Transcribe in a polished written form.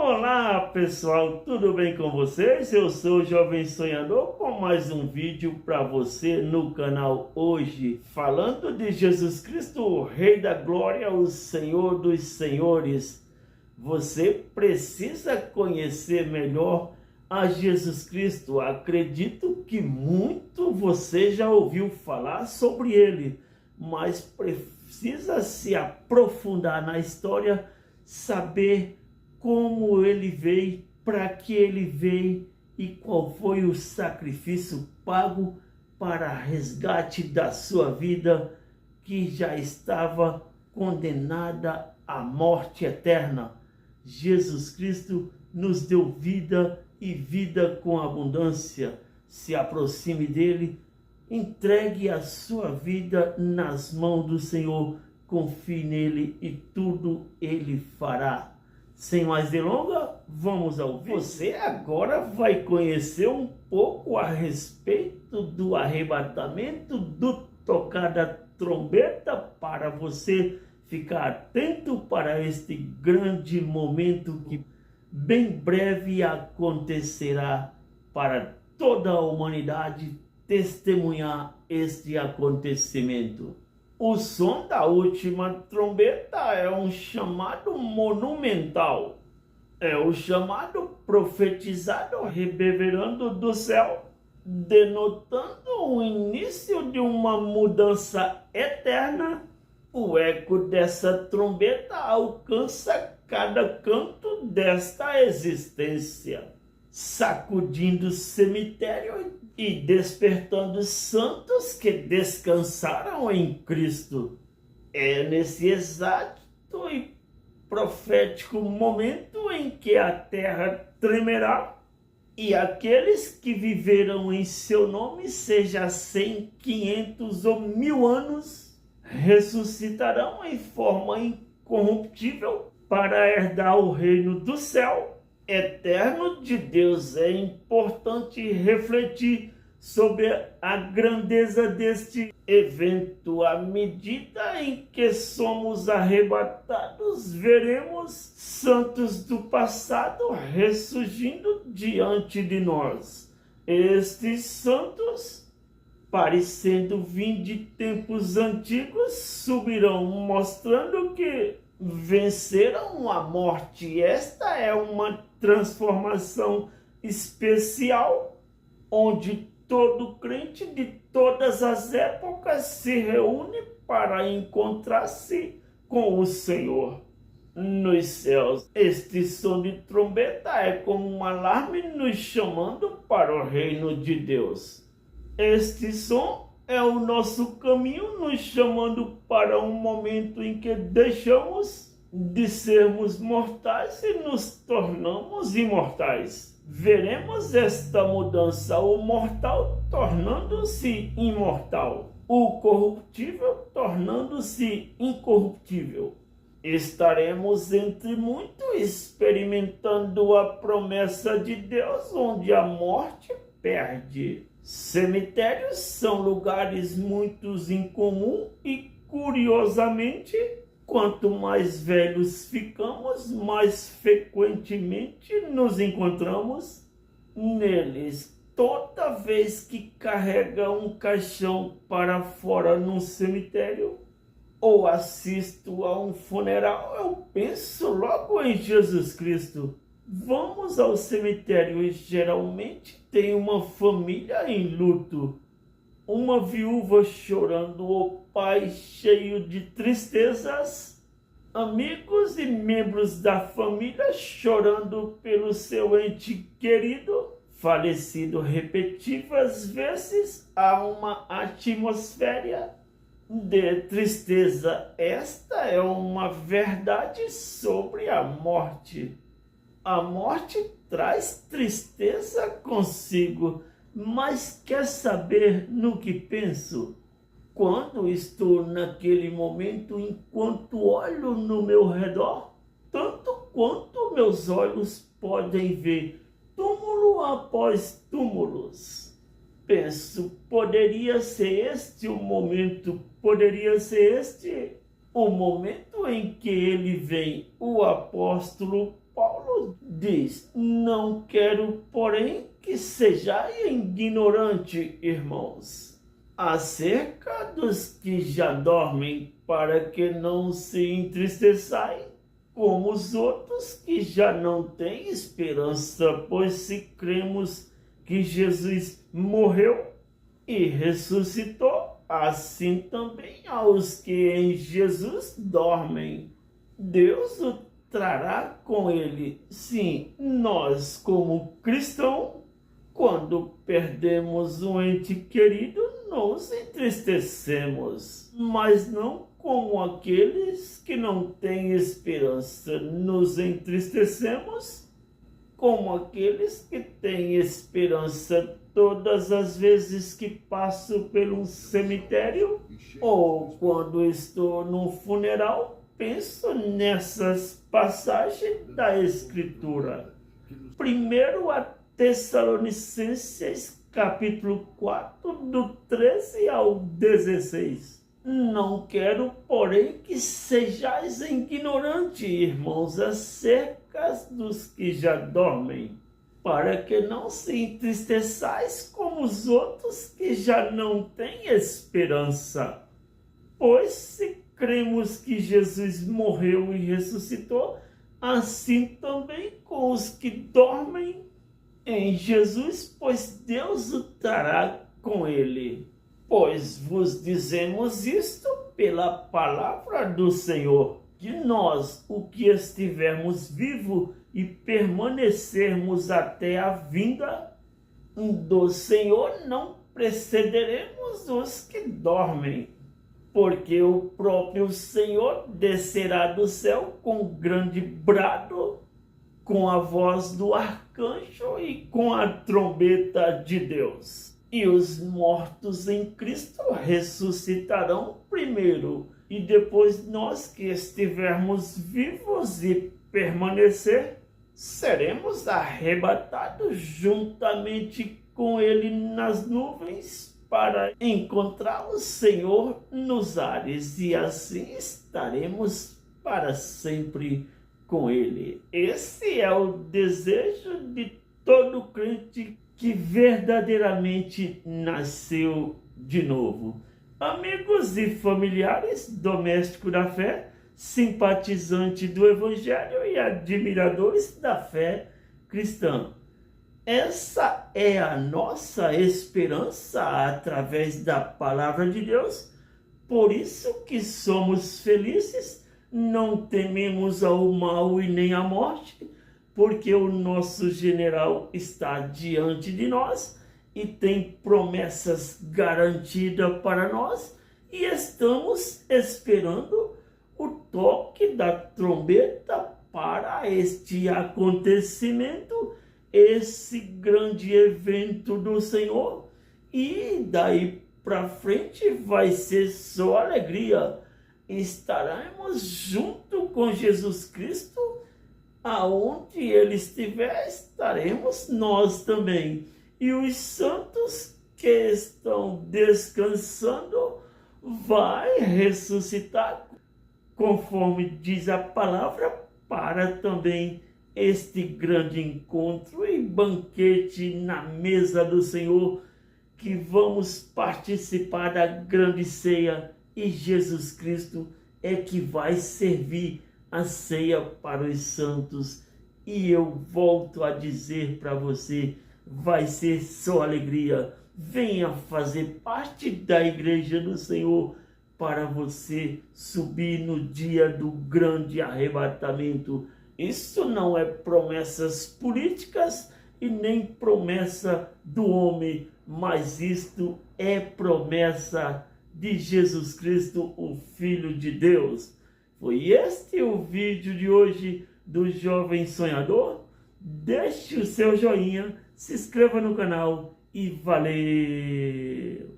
Olá pessoal, tudo bem com vocês? Eu sou o Jovem Sonhador com mais um vídeo para você no canal hoje, falando de Jesus Cristo, o Rei da Glória, o Senhor dos Senhores. Você precisa conhecer melhor a Jesus Cristo. Acredito que muito você já ouviu falar sobre ele, mas precisa se aprofundar na história, saber como ele veio, para que ele veio e qual foi o sacrifício pago para resgate da sua vida, que já estava condenada à morte eterna. Jesus Cristo nos deu vida e vida com abundância. Se aproxime dele, entregue a sua vida nas mãos do Senhor, confie nele e tudo ele fará. Sem mais delongas, vamos ao vídeo. Você agora vai conhecer um pouco a respeito do arrebatamento, do tocar da trombeta, para você ficar atento para este grande momento que bem breve acontecerá, para toda a humanidade testemunhar este acontecimento. O som da última trombeta é um chamado monumental. É o chamado profetizado reverberando do céu, denotando o início de uma mudança eterna. O eco dessa trombeta alcança cada canto desta existência, sacudindo o cemitério e despertando os santos que descansaram em Cristo. É nesse exato e profético momento em que a terra tremerá e aqueles que viveram em seu nome, seja 100, 500 ou 1000 anos, ressuscitarão em forma incorruptível para herdar o reino do céu eterno de Deus. É importante refletir sobre a grandeza deste evento. À medida em que somos arrebatados, veremos santos do passado ressurgindo diante de nós. Estes santos, parecendo vir de tempos antigos, subirão, mostrando que venceram a morte. Esta é uma transformação especial, onde todo crente de todas as épocas se reúne para encontrar-se com o Senhor nos céus. Este som de trombeta é como um alarme nos chamando para o reino de Deus. Este som é o nosso caminho nos chamando para um momento em que deixamos de sermos mortais e nos tornamos imortais. Veremos esta mudança, o mortal tornando-se imortal, o corruptível tornando-se incorruptível. Estaremos entre muitos experimentando a promessa de Deus, onde a morte perde. Cemitérios são lugares muito incomuns e, curiosamente, quanto mais velhos ficamos, mais frequentemente nos encontramos neles. Toda vez que carrega um caixão para fora num cemitério ou assisto a um funeral, eu penso logo em Jesus Cristo. Vamos ao cemitério e geralmente tem uma família em luto, uma viúva chorando, o pai cheio de tristezas, amigos e membros da família chorando pelo seu ente querido falecido. Repetidas vezes há uma atmosfera de tristeza. Esta é uma verdade sobre a morte. A morte traz tristeza consigo, mas quer saber no que penso? Quando estou naquele momento, enquanto olho no meu redor, tanto quanto meus olhos podem ver, túmulo após túmulos, penso, poderia ser este o momento, poderia ser este o momento em que ele vem. O apóstolo Paulo Paulo diz: não quero, porém, que sejais ignorantes, irmãos, acerca dos que já dormem, para que não se entristeçais como os outros que já não têm esperança, pois se cremos que Jesus morreu e ressuscitou, assim também aos que em Jesus dormem, Deus o trará com ele. Sim, nós como cristãos, quando perdemos um ente querido, nos entristecemos, mas não como aqueles que não têm esperança. Nos entristecemos como aqueles que têm esperança. Todas as vezes que passo por um cemitério ou quando estou num funeral, penso nessas passagens da Escritura. Primeiro a Tessalonicenses, capítulo 4, do 13 ao 16. Não quero, porém, que sejais ignorantes, irmãos, acerca dos que já dormem, para que não se entristeçais como os outros que já não têm esperança. Pois se cremos que Jesus morreu e ressuscitou, assim também com os que dormem em Jesus, pois Deus o trará com ele. Pois vos dizemos isto pela palavra do Senhor, que nós, o que estivermos vivos e permanecermos até a vinda do Senhor, não precederemos os que dormem. Porque o próprio Senhor descerá do céu com grande brado, com a voz do arcanjo e com a trombeta de Deus. E os mortos em Cristo ressuscitarão primeiro, e depois nós que estivermos vivos e permanecer, seremos arrebatados juntamente com ele nas nuvens, para encontrar o Senhor nos ares, e assim estaremos para sempre com ele. Esse é o desejo de todo crente que verdadeiramente nasceu de novo. Amigos e familiares, domésticos da fé, simpatizantes do Evangelho e admiradores da fé cristã, essa é a nossa esperança através da palavra de Deus. Por isso que somos felizes, não tememos ao mal e nem à morte, porque o nosso general está diante de nós e tem promessas garantidas para nós, e estamos esperando o toque da trombeta para este acontecimento, esse grande evento do Senhor. E daí para frente vai ser só alegria. Estaremos junto com Jesus Cristo, aonde ele estiver, estaremos nós também. E os santos que estão descansando vai ressuscitar, conforme diz a palavra, para também este grande encontro e banquete na mesa do Senhor, que vamos participar da grande ceia, e Jesus Cristo é que vai servir a ceia para os santos. E eu volto a dizer para você, vai ser só alegria. Venha fazer parte da igreja do Senhor para você subir no dia do grande arrebatamento. Isso não é promessas políticas e nem promessa do homem, mas isto é promessa de Jesus Cristo, o Filho de Deus. Foi este o vídeo de hoje do Jovem Sonhador. Deixe o seu joinha, se inscreva no canal e valeu!